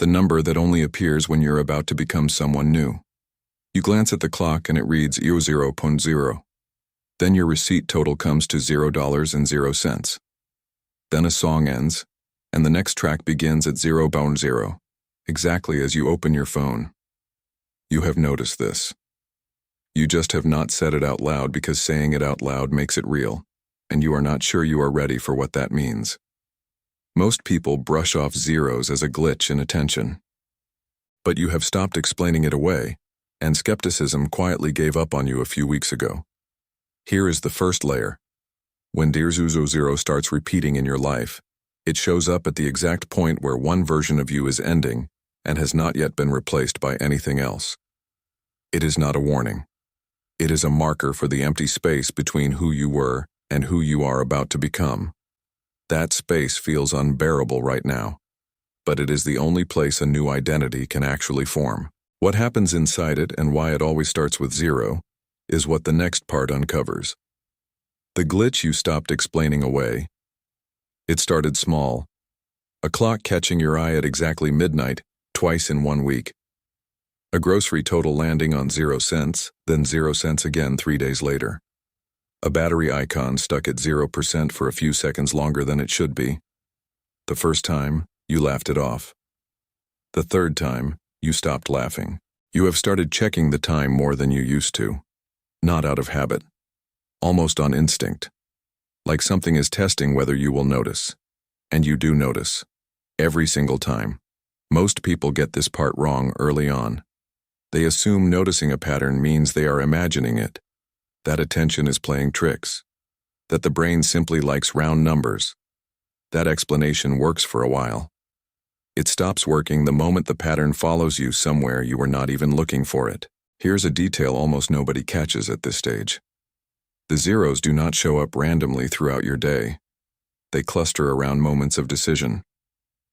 the number that only appears when you're about to become someone new. You glance at the clock and it reads 0.0. Then your receipt total comes to $0.00. Then a song ends, and the next track begins at 0.0, exactly as you open your phone. You have noticed this. You just have not said it out loud because saying it out loud makes it real, and you are not sure you are ready for what that means. Most people brush off zeros as a glitch in attention. But you have stopped explaining it away, and skepticism quietly gave up on you a few weeks ago. Here is the first layer. When Dear Zuzo Zero starts repeating in your life, it shows up at the exact point where one version of you is ending and has not yet been replaced by anything else. It is not a warning. It is a marker for the empty space between who you were and who you are about to become. That space feels unbearable right now, but it is the only place a new identity can actually form. What happens inside it and why it always starts with zero is what the next part uncovers. The glitch you stopped explaining away. It started small. A clock catching your eye at exactly midnight, twice in 1 week. A grocery total landing on 0 cents, then 0 cents again 3 days later. A battery icon stuck at 0% for a few seconds longer than it should be. The first time, you laughed it off. The third time, you stopped laughing. You have started checking the time more than you used to. Not out of habit. Almost on instinct. Like something is testing whether you will notice. And you do notice. Every single time. Most people get this part wrong early on. They assume noticing a pattern means they are imagining it. That attention is playing tricks. That the brain simply likes round numbers. That explanation works for a while. It stops working the moment the pattern follows you somewhere you were not even looking for it. Here's a detail almost nobody catches at this stage. The zeros do not show up randomly throughout your day. They cluster around moments of decision.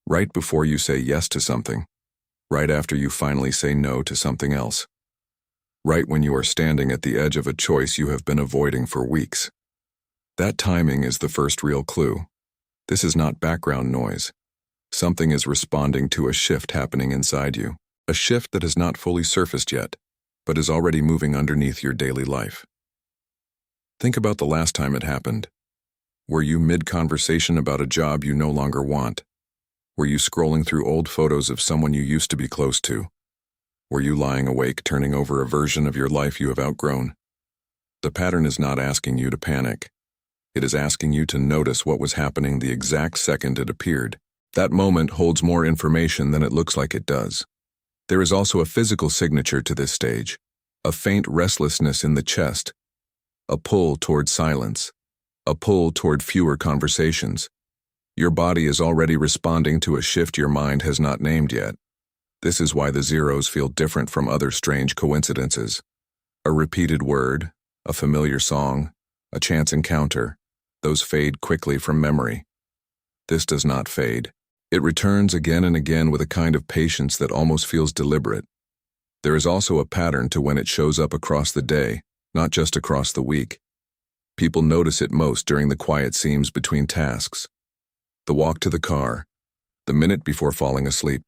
Right before you say yes to something. Right after you finally say no to something else. Right when you are standing at the edge of a choice you have been avoiding for weeks. That timing is the first real clue. This is not background noise. Something is responding to a shift happening inside you. A shift that has not fully surfaced yet, but is already moving underneath your daily life. Think about the last time it happened. Were you mid-conversation about a job you no longer want? Were you scrolling through old photos of someone you used to be close to? Were you lying awake turning over a version of your life you have outgrown? The pattern is not asking you to panic. It is asking you to notice what was happening the exact second it appeared. That moment holds more information than it looks like it does. There is also a physical signature to this stage. A faint restlessness in the chest. A pull toward silence. A pull toward fewer conversations. Your body is already responding to a shift your mind has not named yet. This is why the zeros feel different from other strange coincidences. A repeated word, a familiar song, a chance encounter, those fade quickly from memory. This does not fade. It returns again and again with a kind of patience that almost feels deliberate. There is also a pattern to when it shows up across the day, not just across the week. People notice it most during the quiet seams between tasks. The walk to the car, the minute before falling asleep,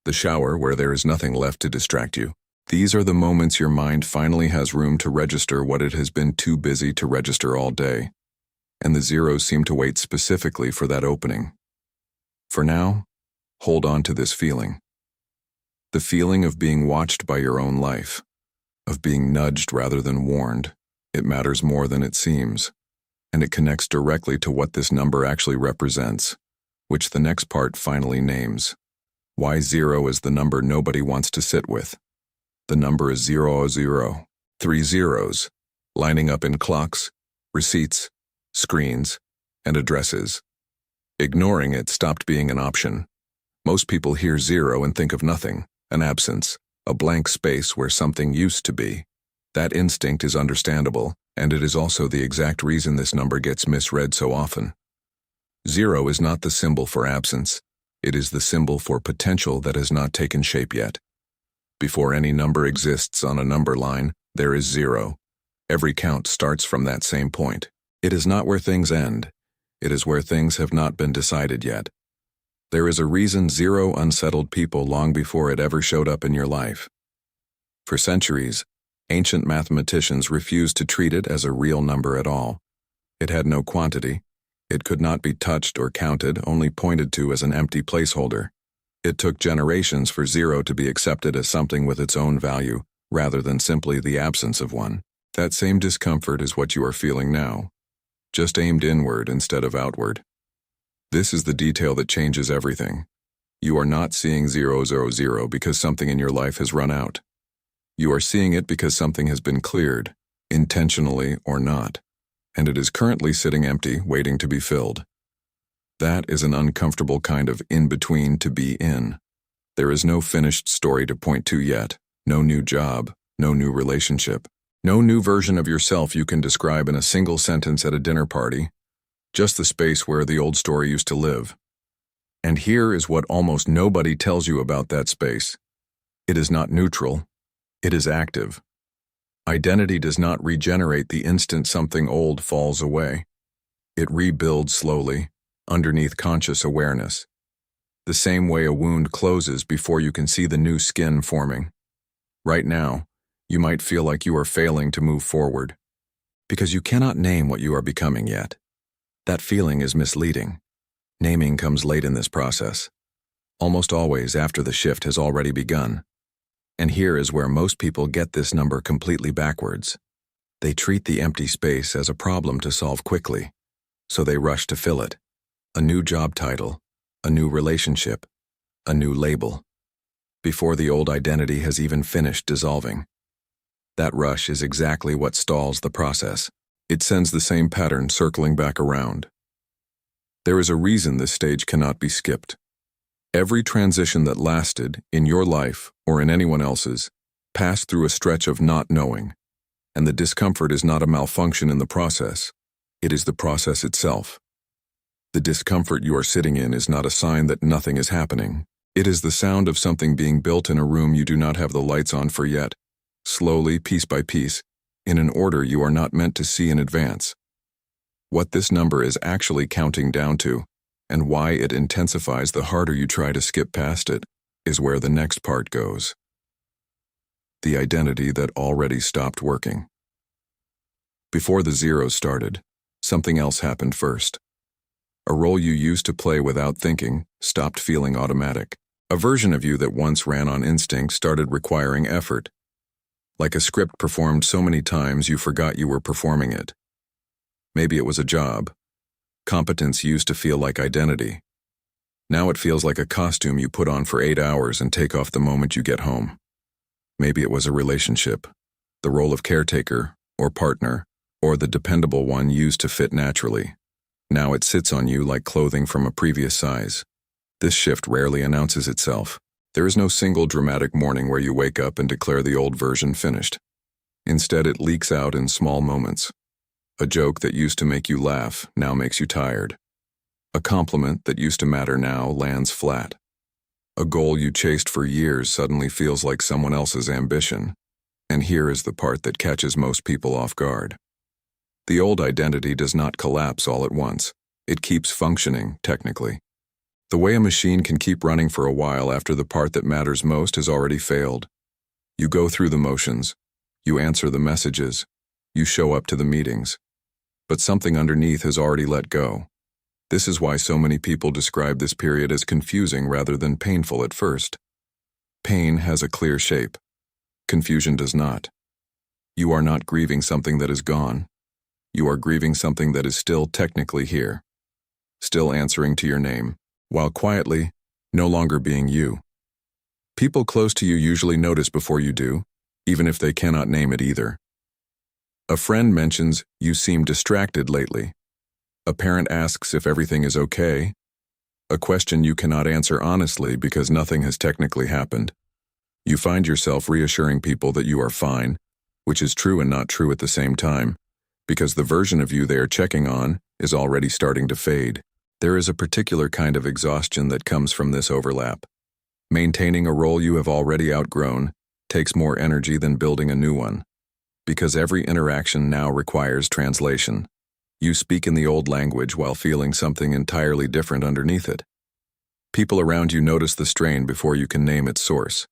the shower where there is nothing left to distract you. These are the moments your mind finally has room to register what it has been too busy to register all day. And the zeros seem to wait specifically for that opening. For now, hold on to this feeling. The feeling of being watched by your own life, of being nudged rather than warned. It matters more than it seems. And it connects directly to what this number actually represents, which the next part finally names. Why 0 is the number nobody wants to sit with. The number is 00, 3 zeros, lining up in clocks, receipts, screens, and addresses. Ignoring it stopped being an option. Most people hear 0 and think of nothing, an absence, a blank space where something used to be. That instinct is understandable, and it is also the exact reason this number gets misread so often. 0 is not the symbol for absence. It is the symbol for potential that has not taken shape yet. Before any number exists on a number line, there is 0. Every count starts from that same point. It is not where things end. It is where things have not been decided yet. There is a reason zero unsettled people long before it ever showed up in your life. For centuries, ancient mathematicians refused to treat it as a real number at all. It had no quantity. It could not be touched or counted, only pointed to as an empty placeholder. It took generations for zero to be accepted as something with its own value, rather than simply the absence of one. That same discomfort is what you are feeling now, just aimed inward instead of outward. This is the detail that changes everything. You are not seeing 000 because something in your life has run out. You are seeing it because something has been cleared, intentionally or not, and it is currently sitting empty, waiting to be filled. That is an uncomfortable kind of in-between to be in. There is no finished story to point to yet, no new job, no new relationship, no new version of yourself you can describe in a single sentence at a dinner party, just the space where the old story used to live. And here is what almost nobody tells you about that space. It is not neutral. It is active. Identity does not regenerate the instant something old falls away. It rebuilds slowly, underneath conscious awareness. The same way a wound closes before you can see the new skin forming. Right now, you might feel like you are failing to move forward, because you cannot name what you are becoming yet. That feeling is misleading. Naming comes late in this process, almost always after the shift has already begun. And here is where most people get this number completely backwards. They treat the empty space as a problem to solve quickly, so they rush to fill it. A new job title, a new relationship, a new label, before the old identity has even finished dissolving. That rush is exactly what stalls the process. It sends the same pattern circling back around. There is a reason this stage cannot be skipped. Every transition that lasted, in your life or in anyone else's, passed through a stretch of not knowing, and the discomfort is not a malfunction in the process. It is the process itself. The discomfort you are sitting in is not a sign that nothing is happening. It is the sound of something being built in a room you do not have the lights on for yet, slowly, piece by piece, in an order you are not meant to see in advance. What this number is actually counting down to, and why it intensifies the harder you try to skip past it, is where the next part goes. The identity that already stopped working. Before the zeros started, something else happened first. A role you used to play without thinking stopped feeling automatic. A version of you that once ran on instinct started requiring effort. Like a script performed so many times you forgot you were performing it. Maybe it was a job. Competence used to feel like identity. Now it feels like a costume you put on for 8 hours and take off the moment you get home. Maybe it was a relationship, the role of caretaker or partner, or the dependable one used to fit naturally. Now it sits on you like clothing from a previous size. This shift rarely announces itself. There is no single dramatic morning where you wake up and declare the old version finished. Instead, it leaks out in small moments. A joke that used to make you laugh now makes you tired. A compliment that used to matter now lands flat. A goal you chased for years suddenly feels like someone else's ambition. And here is the part that catches most people off guard. The old identity does not collapse all at once. It keeps functioning, technically. The way a machine can keep running for a while after the part that matters most has already failed. You go through the motions. You answer the messages. You show up to the meetings. But something underneath has already let go. This is why so many people describe this period as confusing rather than painful at first. Pain has a clear shape. Confusion does not. You are not grieving something that is gone. You are grieving something that is still technically here, still answering to your name, while quietly, no longer being you. People close to you usually notice before you do, even if they cannot name it either. A friend mentions, "You seem distracted lately." A parent asks if everything is okay. A question you cannot answer honestly because nothing has technically happened. You find yourself reassuring people that you are fine, which is true and not true at the same time, because the version of you they are checking on is already starting to fade. There is a particular kind of exhaustion that comes from this overlap. Maintaining a role you have already outgrown takes more energy than building a new one, because every interaction now requires translation. You speak in the old language while feeling something entirely different underneath it. People around you notice the strain before you can name its source.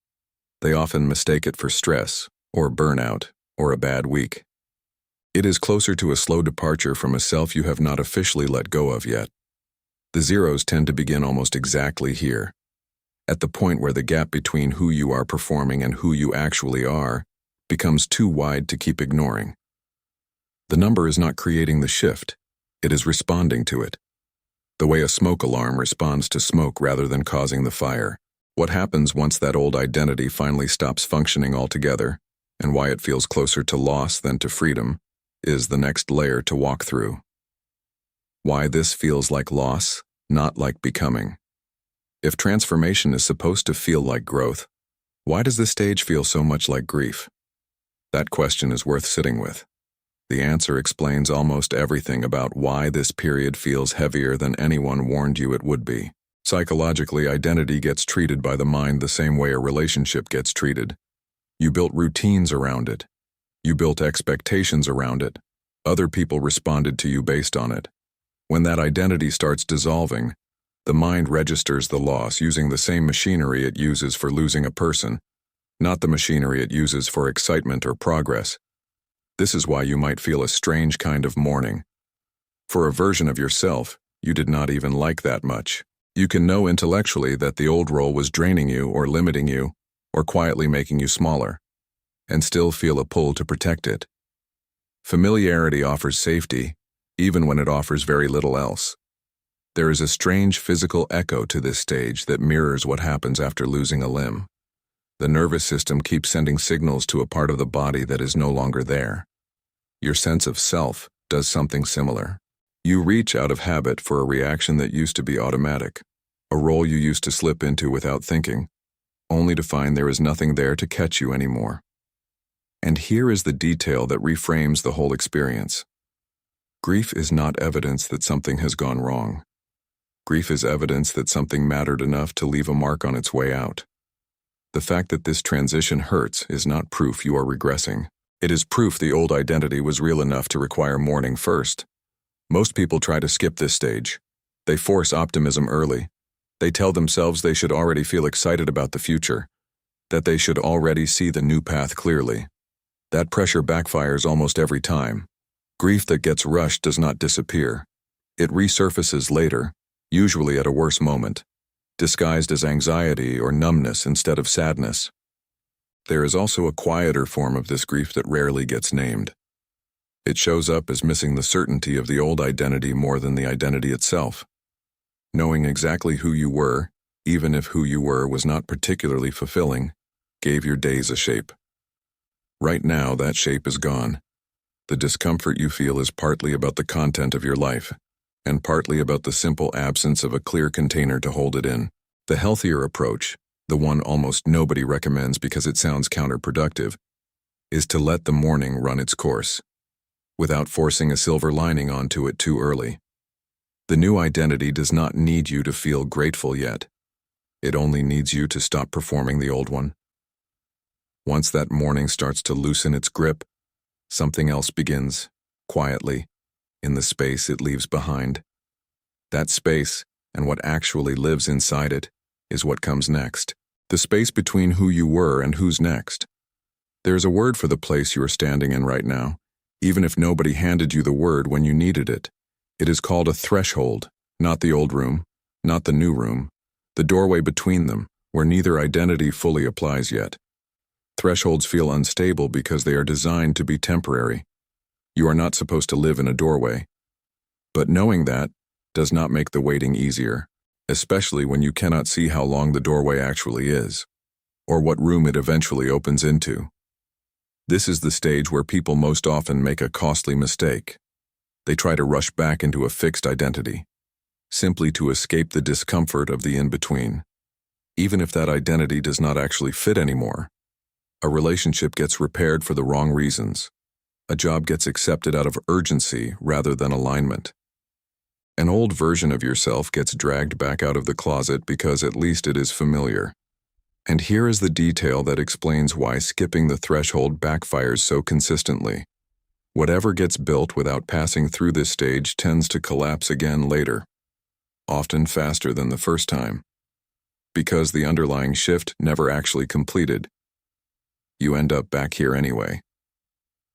They often mistake it for stress, or burnout, or a bad week. It is closer to a slow departure from a self you have not officially let go of yet. The zeros tend to begin almost exactly here, at the point where the gap between who you are performing and who you actually are becomes too wide to keep ignoring. The number is not creating the shift, it is responding to it. The way a smoke alarm responds to smoke rather than causing the fire. What happens once that old identity finally stops functioning altogether, and why it feels closer to loss than to freedom, is the next layer to walk through. Why this feels like loss, not like becoming. If transformation is supposed to feel like growth, why does this stage feel so much like grief? That question is worth sitting with. The answer explains almost everything about why this period feels heavier than anyone warned you it would be. Psychologically, identity gets treated by the mind the same way a relationship gets treated. You built routines around it. You built expectations around it. Other people responded to you based on it. When that identity starts dissolving, the mind registers the loss using the same machinery it uses for losing a person, not the machinery it uses for excitement or progress. This is why you might feel a strange kind of mourning. For a version of yourself you did not even like that much. You can know intellectually that the old role was draining you or limiting you or quietly making you smaller, and still feel a pull to protect it. Familiarity offers safety, even when it offers very little else. There is a strange physical echo to this stage that mirrors what happens after losing a limb. The nervous system keeps sending signals to a part of the body that is no longer there. Your sense of self does something similar. You reach out of habit for a reaction that used to be automatic, a role you used to slip into without thinking, only to find there is nothing there to catch you anymore. And here is the detail that reframes the whole experience. Grief is not evidence that something has gone wrong. Grief is evidence that something mattered enough to leave a mark on its way out. The fact that this transition hurts is not proof you are regressing. It is proof the old identity was real enough to require mourning first. Most people try to skip this stage. They force optimism early. They tell themselves they should already feel excited about the future, that they should already see the new path clearly. That pressure backfires almost every time. Grief that gets rushed does not disappear. It resurfaces later, usually at a worse moment, disguised as anxiety or numbness instead of sadness. There is also a quieter form of this grief that rarely gets named. It shows up as missing the certainty of the old identity more than the identity itself. Knowing exactly who you were, even if who you were was not particularly fulfilling, gave your days a shape. Right now, that shape is gone. The discomfort you feel is partly about the content of your life, and partly about the simple absence of a clear container to hold it in. The healthier approach, the one almost nobody recommends because it sounds counterproductive, is to let the mourning run its course, without forcing a silver lining onto it too early. The new identity does not need you to feel grateful yet. It only needs you to stop performing the old one. Once that mourning starts to loosen its grip, something else begins, quietly, in the space it leaves behind. That space, and what actually lives inside it, is what comes next. The space between who you were and who's next. There is a word for the place you are standing in right now, even if nobody handed you the word when you needed it. It is called a threshold, not the old room, not the new room, the doorway between them, where neither identity fully applies yet. Thresholds feel unstable because they are designed to be temporary. You are not supposed to live in a doorway. But knowing that does not make the waiting easier, especially when you cannot see how long the doorway actually is, or what room it eventually opens into. This is the stage where people most often make a costly mistake. They try to rush back into a fixed identity, simply to escape the discomfort of the in-between. Even if that identity does not actually fit anymore, a relationship gets repaired for the wrong reasons. A job gets accepted out of urgency rather than alignment. An old version of yourself gets dragged back out of the closet because at least it is familiar. And here is the detail that explains why skipping the threshold backfires so consistently. Whatever gets built without passing through this stage tends to collapse again later, often faster than the first time. because the underlying shift never actually completed. You end up back here anyway.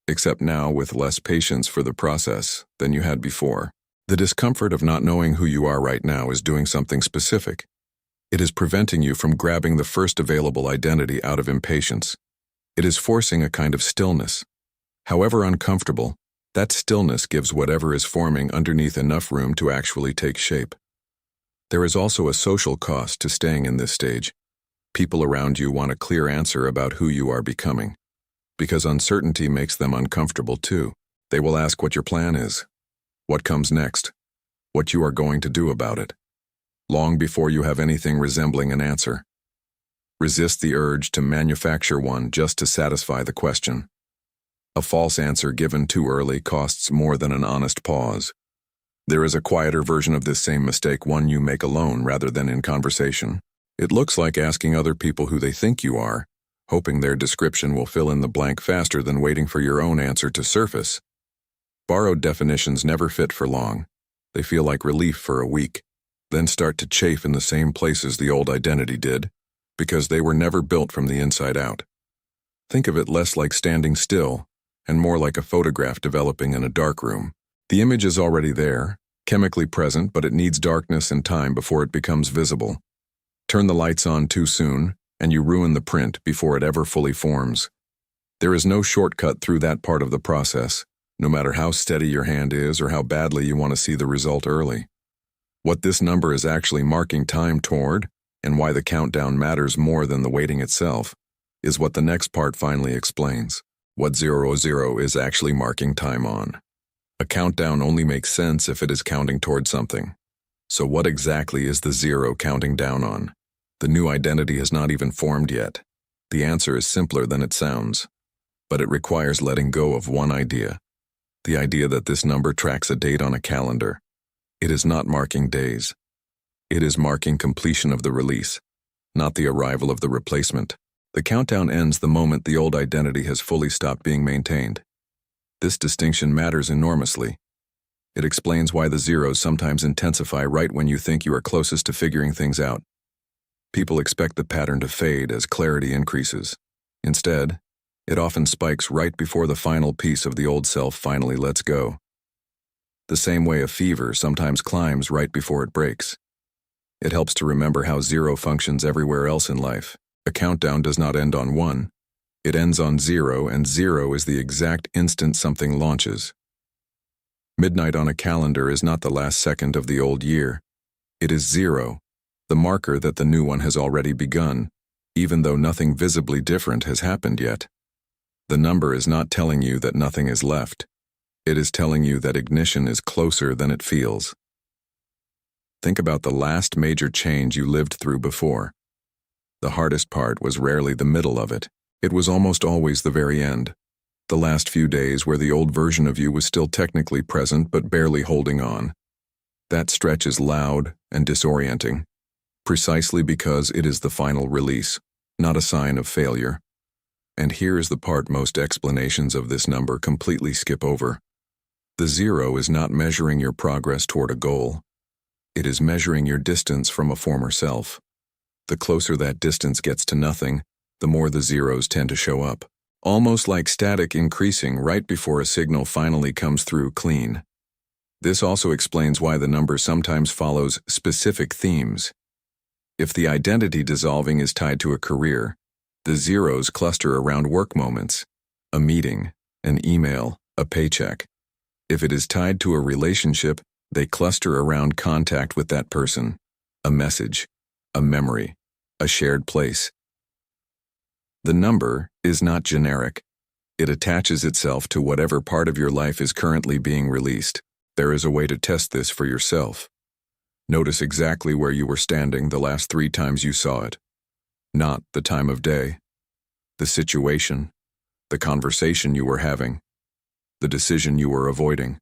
Except now with less patience for the process than you had before. The discomfort of not knowing who you are right now is doing something specific. It is preventing you from grabbing the first available identity out of impatience. It is forcing a kind of stillness. However uncomfortable, that stillness gives whatever is forming underneath enough room to actually take shape. There is also a social cost to staying in this stage. People around you want a clear answer about who you are becoming. Because uncertainty makes them uncomfortable too. They will ask what your plan is, what comes next, what you are going to do about it, long before you have anything resembling an answer. Resist the urge to manufacture one just to satisfy the question. A false answer given too early costs more than an honest pause. There is a quieter version of this same mistake, one you make alone rather than in conversation. It looks like asking other people who they think you are, hoping their description will fill in the blank faster than waiting for your own answer to surface. Borrowed definitions never fit for long. They feel like relief for a week, then start to chafe in the same places the old identity did, because they were never built from the inside out. Think of it less like standing still, and more like a photograph developing in a dark room. The image is already there, chemically present, but it needs darkness and time before it becomes visible. Turn the lights on too soon, and you ruin the print before it ever fully forms. There is no shortcut through that part of the process, no matter how steady your hand is or how badly you want to see the result early. What this number is actually marking time toward, and why the countdown matters more than the waiting itself, is what the next part finally explains. What 00 is actually marking time on. A countdown only makes sense if it is counting toward something. So what exactly is the 0 counting down on? The new identity has not even formed yet. The answer is simpler than it sounds. But it requires letting go of one idea. The idea that this number tracks a date on a calendar. It is not marking days. It is marking completion of the release, not the arrival of the replacement. The countdown ends the moment the old identity has fully stopped being maintained. This distinction matters enormously. It explains why the zeros sometimes intensify right when you think you are closest to figuring things out. People expect the pattern to fade as clarity increases. Instead, it often spikes right before the final piece of the old self finally lets go. The same way a fever sometimes climbs right before it breaks. It helps to remember how 0 functions everywhere else in life. A countdown does not end on 1. It ends on 0, and 0 is the exact instant something launches. Midnight on a calendar is not the last second of the old year. It is 0, the marker that the new one has already begun, even though nothing visibly different has happened yet. The number is not telling you that nothing is left. It is telling you that ignition is closer than it feels. Think about the last major change you lived through before. The hardest part was rarely the middle of it. It was almost always the very end. The last few days where the old version of you was still technically present but barely holding on. That stretch is loud and disorienting, precisely because it is the final release, not a sign of failure. And here is the part most explanations of this number completely skip over. The 0 is not measuring your progress toward a goal. It is measuring your distance from a former self. The closer that distance gets to nothing, the more the zeros tend to show up, almost like static increasing right before a signal finally comes through clean. This also explains why the number sometimes follows specific themes. If the identity dissolving is tied to a career, the zeros cluster around work moments, a meeting, an email, a paycheck. If it is tied to a relationship, they cluster around contact with that person, a message, a memory, a shared place. The number is not generic. It attaches itself to whatever part of your life is currently being released. There is a way to test this for yourself. Notice exactly where you were standing the last 3 times you saw it. Not the time of day, the situation, the conversation you were having, the decision you were avoiding.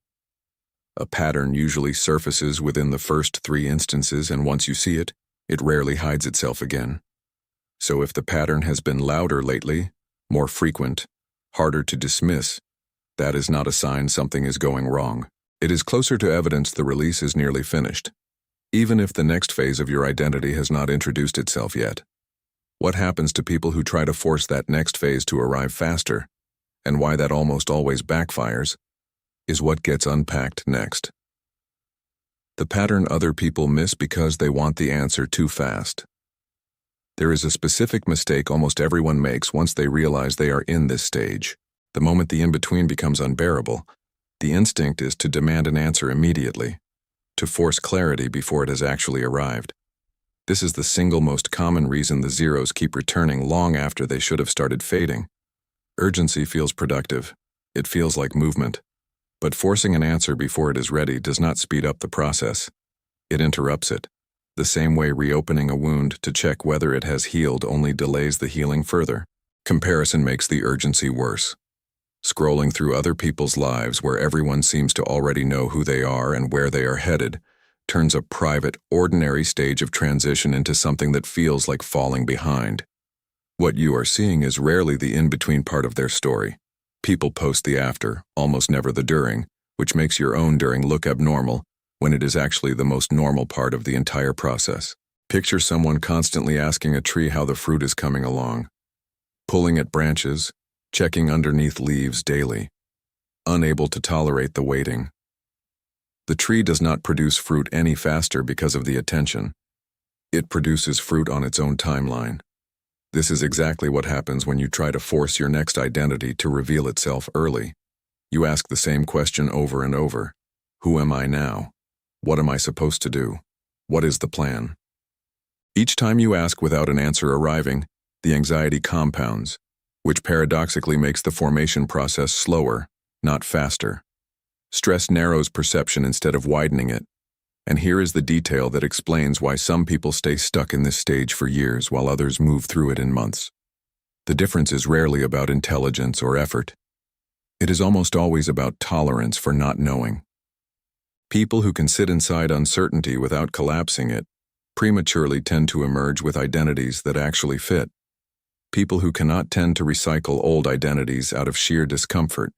A pattern usually surfaces within the first 3 instances, and once you see it, it rarely hides itself again. So if the pattern has been louder lately, more frequent, harder to dismiss, that is not a sign something is going wrong. It is closer to evidence the release is nearly finished. even if the next phase of your identity has not introduced itself yet. What happens to people who try to force that next phase to arrive faster, and why that almost always backfires, is what gets unpacked next. The pattern other people miss because they want the answer too fast. There is a specific mistake almost everyone makes once they realize they are in this stage. The moment the in-between becomes unbearable, the instinct is to demand an answer immediately, to force clarity before it has actually arrived. This is the single most common reason the zeros keep returning long after they should have started fading. Urgency feels productive. It feels like movement. But forcing an answer before it is ready does not speed up the process. It interrupts it. The same way reopening a wound to check whether it has healed only delays the healing further. Comparison makes the urgency worse. Scrolling through other people's lives where everyone seems to already know who they are and where they are headed turns a private, ordinary stage of transition into something that feels like falling behind. What you are seeing is rarely the in-between part of their story. People post the after, almost never the during, which makes your own during look abnormal when it is actually the most normal part of the entire process. Picture someone constantly asking a tree how the fruit is coming along, pulling at branches, checking underneath leaves daily, unable to tolerate the waiting. The tree does not produce fruit any faster because of the attention. It produces fruit on its own timeline. This is exactly what happens when you try to force your next identity to reveal itself early. You ask the same question over and over. Who am I now? What am I supposed to do? What is the plan? Each time you ask without an answer arriving, the anxiety compounds, which paradoxically makes the formation process slower, not faster. Stress narrows perception instead of widening it. And here is the detail that explains why some people stay stuck in this stage for years while others move through it in months. The difference is rarely about intelligence or effort. It is almost always about tolerance for not knowing. People who can sit inside uncertainty without collapsing it prematurely tend to emerge with identities that actually fit. People who cannot tend to recycle old identities out of sheer discomfort.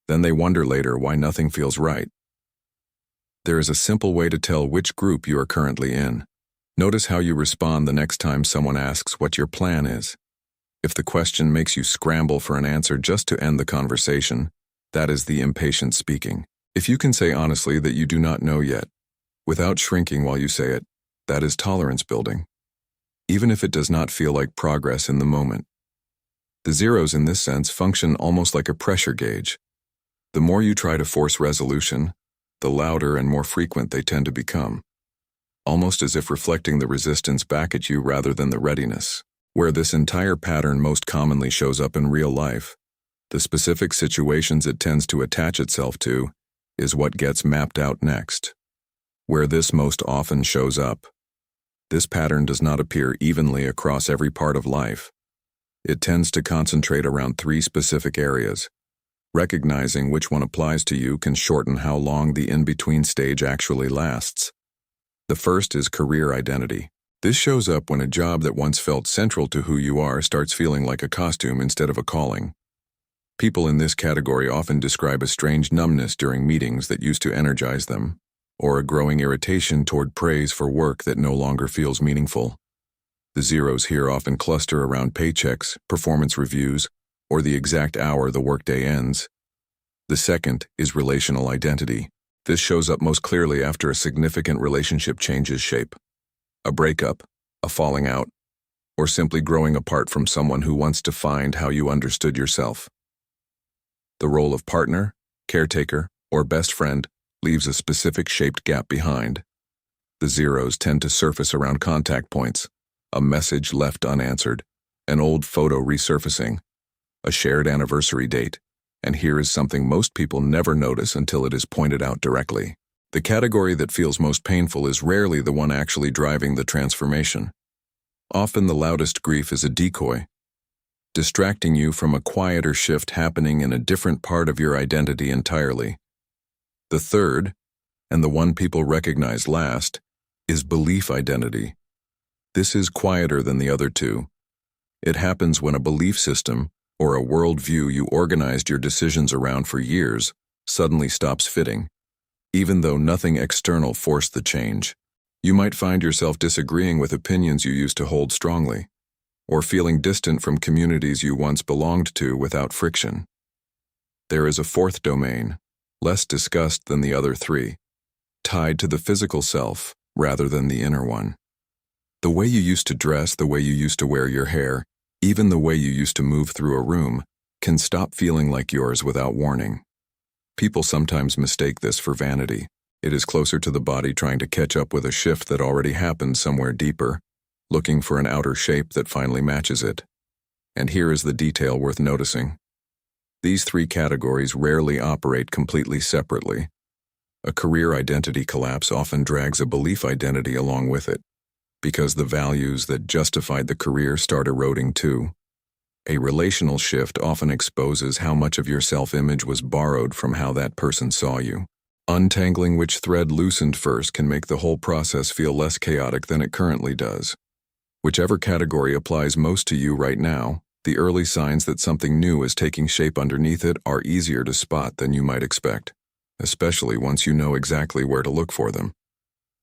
Then they wonder later why nothing feels right. There is a simple way to tell which group you are currently in. Notice how you respond the next time someone asks what your plan is. If the question makes you scramble for an answer just to end the conversation, that is the impatient speaking. If you can say honestly that you do not know yet, without shrinking while you say it, that is tolerance building. Even if it does not feel like progress in the moment. The zeros in this sense function almost like a pressure gauge. The more you try to force resolution, the louder and more frequent they tend to become, almost as if reflecting the resistance back at you rather than the readiness. Where this entire pattern most commonly shows up in real life, the specific situations it tends to attach itself to, is what gets mapped out next. Where this most often shows up, this pattern does not appear evenly across every part of life. It tends to concentrate around 3 specific areas. Recognizing which one applies to you can shorten how long the in-between stage actually lasts. The first is career identity. This shows up when a job that once felt central to who you are starts feeling like a costume instead of a calling. People in this category often describe a strange numbness during meetings that used to energize them, or a growing irritation toward praise for work that no longer feels meaningful. The zeros here often cluster around paychecks, performance reviews, or the exact hour the workday ends. The second is relational identity. This shows up most clearly after a significant relationship changes shape. A breakup, a falling out, or simply growing apart from someone who once defined how you understood yourself. The role of partner, caretaker, or best friend leaves a specific shaped gap behind. The zeros tend to surface around contact points, a message left unanswered, an old photo resurfacing, a shared anniversary date, and here is something most people never notice until it is pointed out directly. The category that feels most painful is rarely the one actually driving the transformation. Often the loudest grief is a decoy, distracting you from a quieter shift happening in a different part of your identity entirely. The third, and the one people recognize last, is belief identity. This is quieter than the other two. It happens when a belief system, or a worldview you organized your decisions around for years, suddenly stops fitting, even though nothing external forced the change. You might find yourself disagreeing with opinions you used to hold strongly, or feeling distant from communities you once belonged to without friction. There is a fourth domain, less discussed than the other three, tied to the physical self rather than the inner one. The way you used to dress, the way you used to wear your hair, even the way you used to move through a room, can stop feeling like yours without warning. People sometimes mistake this for vanity. It is closer to the body trying to catch up with a shift that already happened somewhere deeper, looking for an outer shape that finally matches it. And here is the detail worth noticing. These three categories rarely operate completely separately. A career identity collapse often drags a belief identity along with it, because the values that justified the career start eroding too. A relational shift often exposes how much of your self-image was borrowed from how that person saw you. Untangling which thread loosened first can make the whole process feel less chaotic than it currently does. Whichever category applies most to you right now, the early signs that something new is taking shape underneath it are easier to spot than you might expect, especially once you know exactly where to look for them.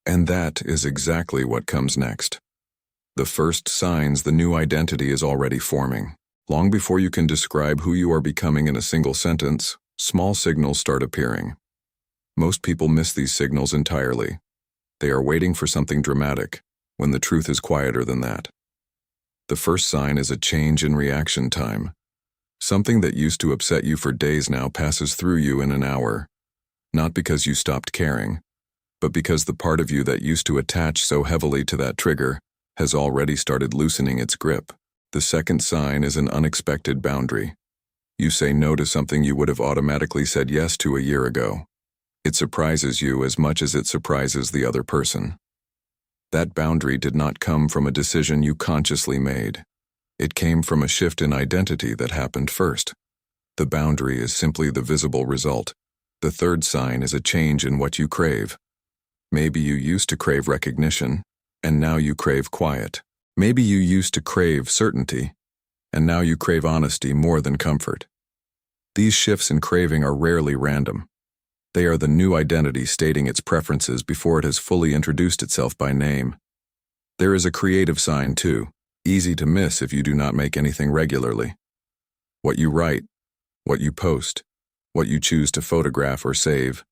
And that is exactly what comes next. The first signs the new identity is already forming. Long before you can describe who you are becoming in a single sentence, small signals start appearing. Most people miss these signals entirely. They are waiting for something dramatic, when the truth is quieter than that. The first sign is a change in reaction time. Something that used to upset you for days now passes through you in an hour. Not because you stopped caring, but because the part of you that used to attach so heavily to that trigger has already started loosening its grip. The second sign is an unexpected boundary. You say no to something you would have automatically said yes to a year ago. It surprises you as much as it surprises the other person. That boundary did not come from a decision you consciously made. It came from a shift in identity that happened first. The boundary is simply the visible result. The third sign is a change in what you crave. Maybe you used to crave recognition, and now you crave quiet. Maybe you used to crave certainty, and now you crave honesty more than comfort. These shifts in craving are rarely random. They are the new identity stating its preferences before it has fully introduced itself by name. There is a creative sign too, easy to miss if you do not make anything regularly. What you write, what you post, what you choose to photograph or save,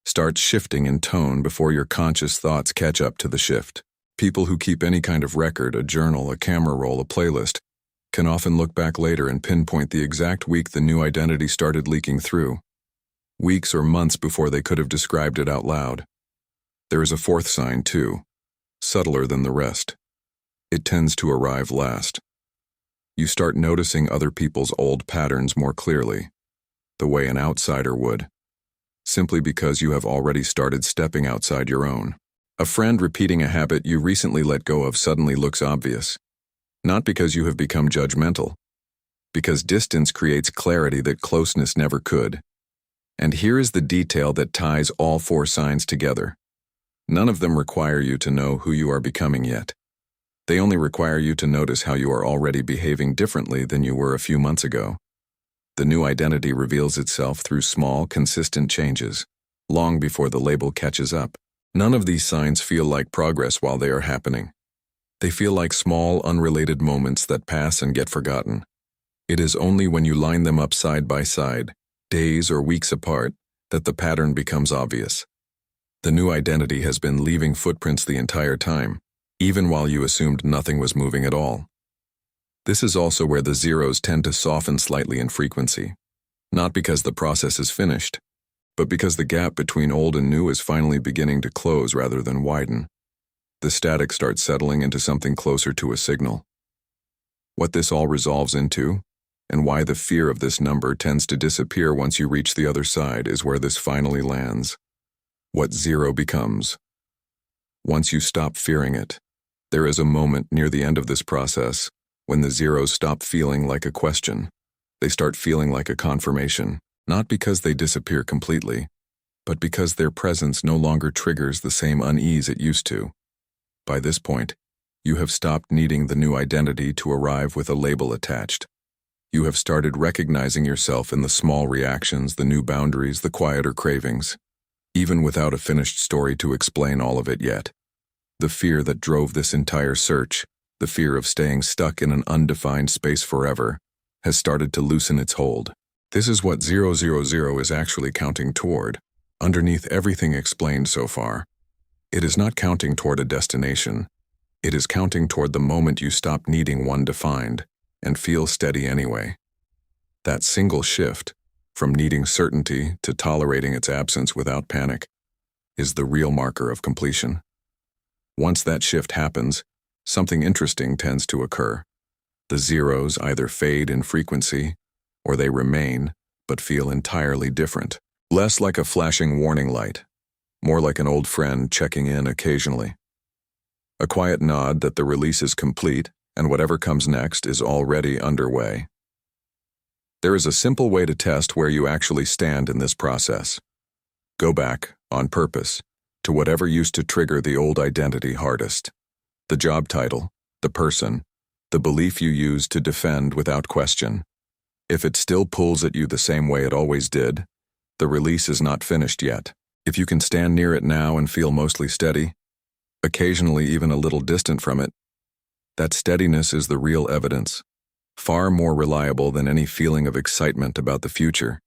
starts shifting in tone before your conscious thoughts catch up to the shift. People who keep any kind of record, a journal, a camera roll, a playlist, can often look back later and pinpoint the exact week the new identity started leaking through. Weeks or months before they could have described it out loud. There is a fourth sign too, subtler than the rest. It tends to arrive last. You start noticing other people's old patterns more clearly, the way an outsider would, simply because you have already started stepping outside your own. A friend repeating a habit you recently let go of suddenly looks obvious, not because you have become judgmental, because distance creates clarity that closeness never could. And here is the detail that ties all four signs together. None of them require you to know who you are becoming yet. They only require you to notice how you are already behaving differently than you were a few months ago. The new identity reveals itself through small, consistent changes, long before the label catches up. None of these signs feel like progress while they are happening. They feel like small, unrelated moments that pass and get forgotten. It is only when you line them up side by side, days or weeks apart, that the pattern becomes obvious. The new identity has been leaving footprints the entire time, even while you assumed nothing was moving at all. This is also where the zeros tend to soften slightly in frequency, not because the process is finished, but because the gap between old and new is finally beginning to close rather than widen. The static starts settling into something closer to a signal. What this all resolves into, and why the fear of this number tends to disappear once you reach the other side, is where this finally lands. What zero becomes. Once you stop fearing it, there is a moment near the end of this process when the zeros stop feeling like a question. They start feeling like a confirmation, not because they disappear completely, but because their presence no longer triggers the same unease it used to. By this point, you have stopped needing the new identity to arrive with a label attached. You have started recognizing yourself in the small reactions, the new boundaries, the quieter cravings, even without a finished story to explain all of it yet. The fear that drove this entire search, the fear of staying stuck in an undefined space forever, has started to loosen its hold. This is what 000 is actually counting toward, underneath everything explained so far. It is not counting toward a destination. It is counting toward the moment you stop needing one defined and feel steady anyway. That single shift, from needing certainty to tolerating its absence without panic, is the real marker of completion. Once that shift happens, something interesting tends to occur. The zeros either fade in frequency, or they remain, but feel entirely different. Less like a flashing warning light, more like an old friend checking in occasionally. A quiet nod that the release is complete, and whatever comes next is already underway. There is a simple way to test where you actually stand in this process. Go back, on purpose, to whatever used to trigger the old identity hardest. The job title, the person, the belief you used to defend without question. If it still pulls at you the same way it always did, the release is not finished yet. If you can stand near it now and feel mostly steady, occasionally even a little distant from it, that steadiness is the real evidence, far more reliable than any feeling of excitement about the future.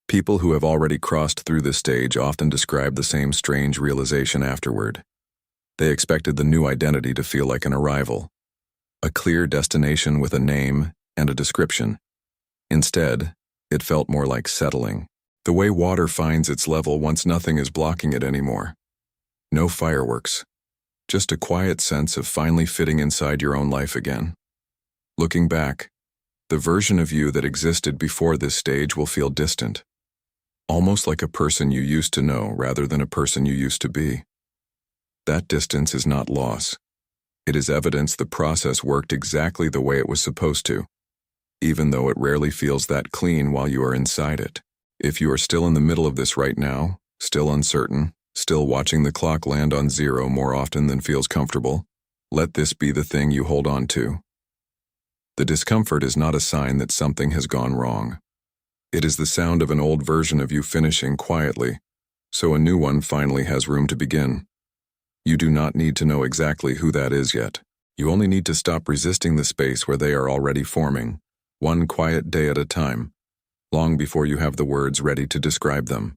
People who have already crossed through this stage often describe the same strange realization afterward. They expected the new identity to feel like an arrival, a clear destination with a name and a description. Instead, it felt more like settling, the way water finds its level once nothing is blocking it anymore. No fireworks, just a quiet sense of finally fitting inside your own life again. Looking back, the version of you that existed before this stage will feel distant, almost like a person you used to know rather than a person you used to be. That distance is not loss. It is evidence the process worked exactly the way it was supposed to, even though it rarely feels that clean while you are inside it. If you are still in the middle of this right now, still uncertain, still watching the clock land on zero more often than feels comfortable, let this be the thing you hold on to. The discomfort is not a sign that something has gone wrong. It is the sound of an old version of you finishing quietly, so a new one finally has room to begin. You do not need to know exactly who that is yet. You only need to stop resisting the space where they are already forming, one quiet day at a time, long before you have the words ready to describe them.